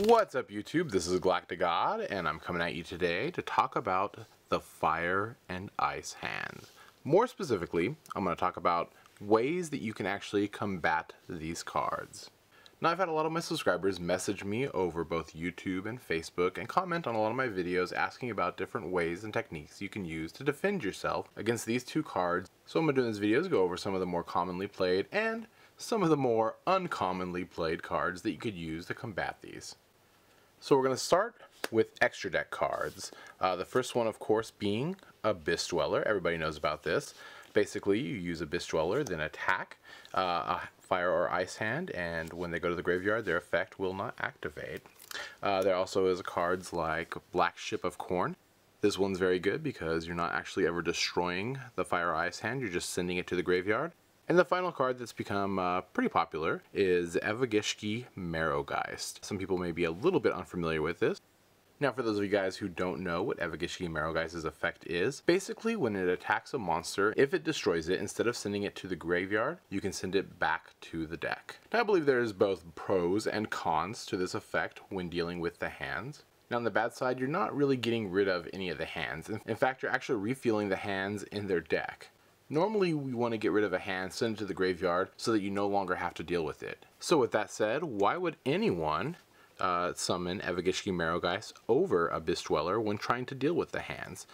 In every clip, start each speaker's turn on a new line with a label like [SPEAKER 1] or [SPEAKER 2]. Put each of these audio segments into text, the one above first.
[SPEAKER 1] What's up YouTube? This is GalacticGod and I'm coming at you today to talk about the fire and ice hand. More specifically, I'm going to talk about ways that you can actually combat these cards. Now, I've had a lot of my subscribers message me over both YouTube and Facebook and comment on a lot of my videos asking about different ways and techniques you can use to defend yourself against these two cards. So what I'm going to do in this video is go over some of the more commonly played and some of the more uncommonly played cards that you could use to combat these. So we're going to start with extra deck cards. The first one, of course, being Abyss Dweller. Everybody knows about this. Basically, you use Abyss Dweller, then attack a fire or ice hand, and when they go to the graveyard, their effect will not activate. There also is cards like Black Ship of Corn. This one's very good because you're not actually ever destroying the fire or ice hand, you're just sending it to the graveyard. And the final card that's become pretty popular is Evagishki Marrowgeist. Some people may be a little bit unfamiliar with this. Now, for those of you guys who don't know what Evagishki Marrowgeist's effect is, basically when it attacks a monster, if it destroys it, instead of sending it to the graveyard, you can send it back to the deck. Now, I believe there's both pros and cons to this effect when dealing with the hands. Now, on the bad side, you're not really getting rid of any of the hands. In fact, you're actually refueling the hands in their deck. Normally, we want to get rid of a hand, send it to the graveyard, so that you no longer have to deal with it. So with that said, why would anyone summon Evagishki Marrowgeist over Abyss Dweller when trying to deal with the hands?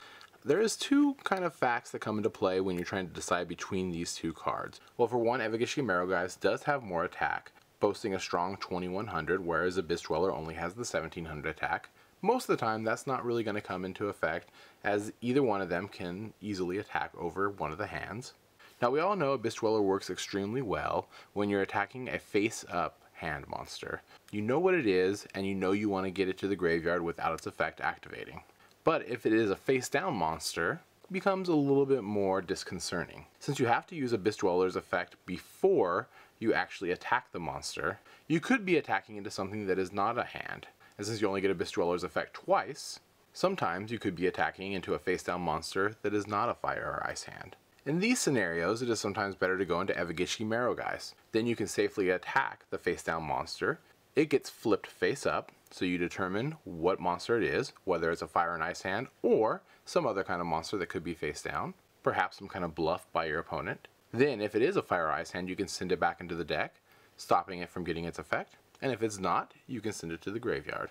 [SPEAKER 1] There is two kind of facts that come into play when you're trying to decide between these two cards. Well, for one, Evagishki Marrowgeist does have more attack, boasting a strong 2100, whereas Abyss Dweller only has the 1700 attack. Most of the time, that's not really going to come into effect, as either one of them can easily attack over one of the hands. Now, we all know Abyss Dweller works extremely well when you're attacking a face-up hand monster. You know what it is, and you know you want to get it to the graveyard without its effect activating. But if it is a face-down monster, it becomes a little bit more disconcerting. Since you have to use Abyss Dweller's effect before you actually attack the monster, you could be attacking into something that is not a hand. And since you only get Abyss Dweller's effect twice, sometimes you could be attacking into a face-down monster that is not a fire or ice hand. In these scenarios, it is sometimes better to go into Evagishki Marrowgeist. Then you can safely attack the face-down monster. It gets flipped face-up, so you determine what monster it is, whether it's a fire and ice hand or some other kind of monster that could be face-down, perhaps some kind of bluff by your opponent. Then, if it is a fire or ice hand, you can send it back into the deck, stopping it from getting its effect. And if it's not, you can send it to the graveyard,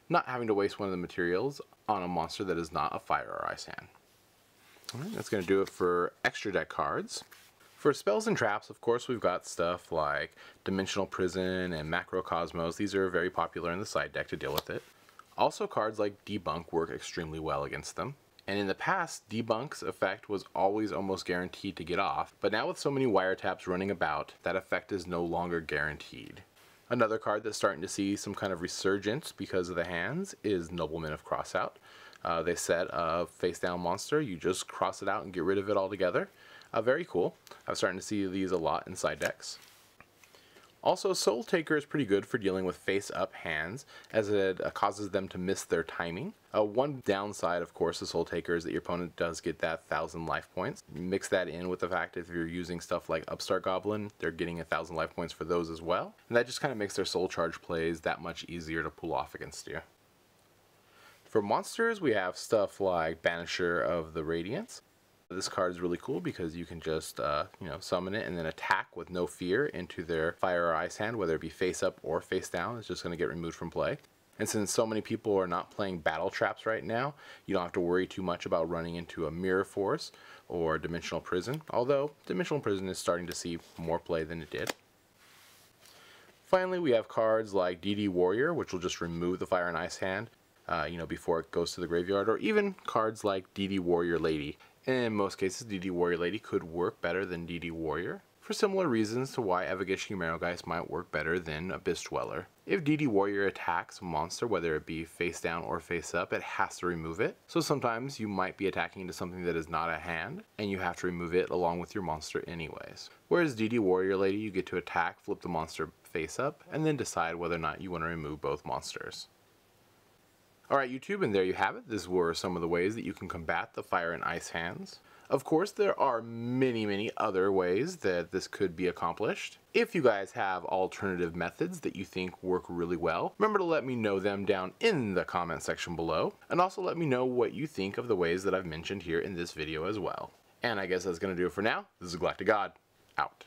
[SPEAKER 1] not having to waste one of the materials on a monster that is not a fire or ice hand. Alright, that's going to do it for extra deck cards. For spells and traps, of course, we've got stuff like Dimensional Prison and Macrocosmos. These are very popular in the side deck to deal with it. Also, cards like Debunk work extremely well against them. And in the past, Debunk's effect was always almost guaranteed to get off, but now with so many wiretaps running about, that effect is no longer guaranteed. Another card that's starting to see some kind of resurgence because of the hands is Nobleman of Crossout. They said a face-down monster, you just cross it out and get rid of it altogether. Very cool. I'm starting to see these a lot in side decks. Also, Soul Taker is pretty good for dealing with face-up hands, as it causes them to miss their timing. One downside, of course, of Soul Taker is that your opponent does get that 1,000 life points. Mix that in with the fact that if you're using stuff like Upstart Goblin, they're getting 1,000 life points for those as well. And that just kind of makes their Soul Charge plays that much easier to pull off against you. For monsters, we have stuff like Banisher of the Radiance. This card is really cool because you can just, summon it and then attack with no fear into their fire or ice hand, whether it be face up or face down. It's just going to get removed from play. And since so many people are not playing battle traps right now, you don't have to worry too much about running into a Mirror Force or Dimensional Prison, although Dimensional Prison is starting to see more play than it did. Finally, we have cards like DD Warrior, which will just remove the fire and ice hand, before it goes to the graveyard, or even cards like DD Warrior Lady. In most cases, DD Warrior Lady could work better than DD Warrior, for similar reasons to why Evagishki Marrowgeist might work better than Abyss Dweller. If DD Warrior attacks a monster, whether it be face down or face up, it has to remove it. So sometimes you might be attacking into something that is not a hand, and you have to remove it along with your monster anyways. Whereas DD Warrior Lady, you get to attack, flip the monster face up, and then decide whether or not you want to remove both monsters. Alright YouTube, and there you have it. These were some of the ways that you can combat the fire and ice hands. Of course, there are many other ways that this could be accomplished. If you guys have alternative methods that you think work really well, remember to let me know them down in the comment section below, and also let me know what you think of the ways that I've mentioned here in this video as well. And I guess that's going to do it for now. This is GalacticGod, out.